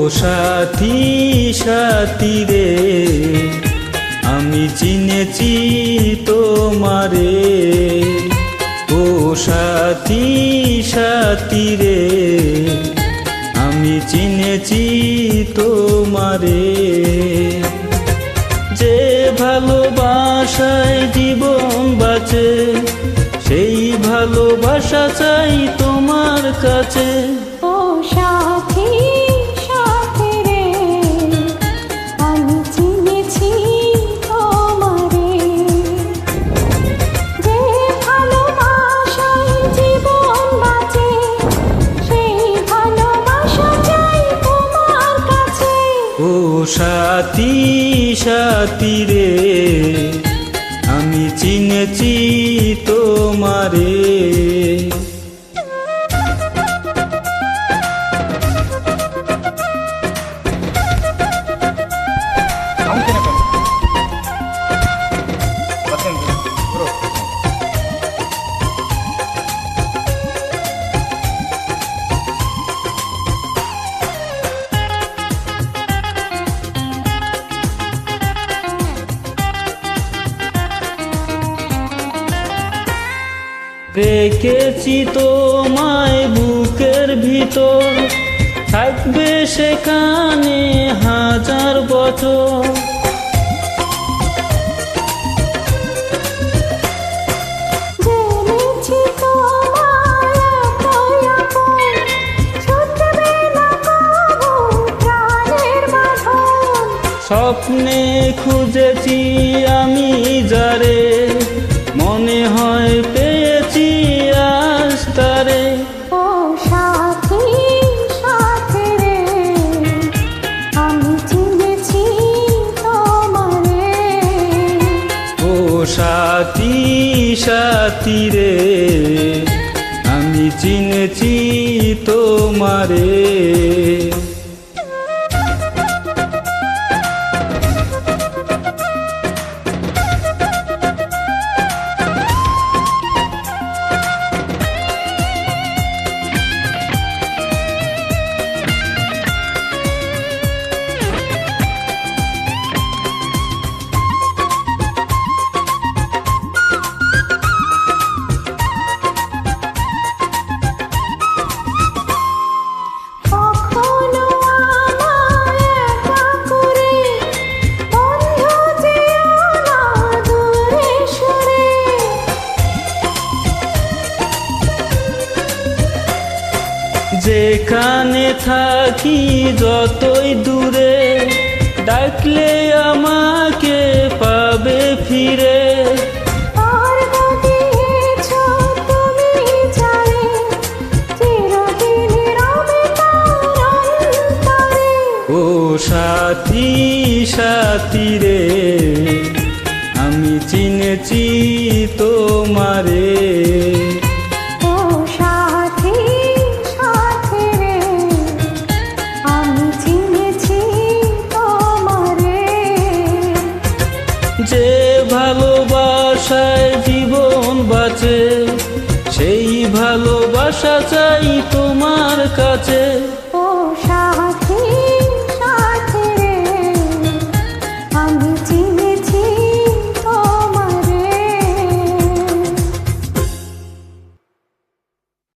সাথী সাথী রে আমি চিনেছি তোমারে। ও সাথী সাথী রে আমি চিনেছি তোমারে। যে ভালোবাসায় জীবন বাঁচে সেই ভালোবাসা চাই তোমার কাছে। ও সাথী সাথী রে আমি চিনেছি তোমারে। যে ভালোবাসায় জীবন বাঁচে সেই ভালোবাসা চাই তোমার কাছে। ও সাথী সাথী রে আমি চিনেছি তোমারে। রেখেছি তোমায় বুকের ভিতর, থাকবে সেখানে হাজার বছর। জেনেছি তোমায় আপন, ছুটবে না কবু প্রাণের বাঁধন। স্বপ্নে খুঁজেছি আমি যারে, মনে হয় পেয়েছি আজ তারে। ও সাথী সাথী রে আমি চিনেছি তোমারে। ও সাথী সাথী রে আমি চিনেছি তোমারে। কখনো আমায় একা করে বন্ধু যেও না দূরে সরে। যেখানে থাকি যতই দূরে, ডাকলে আমাকে পাবে ফিরে। আর দিয়েছ তুমি জানে চিরদিন রবে তার অন্তরে। ও সাথী সাথী রে আমি চিনেছি তোমারে। ও সাথী সাথী রে আমি চিনেছি তোমারে। যে ভালোবাসায় জীবন বাঁচে সেই ভালোবাসা চাই তোমার কাছে।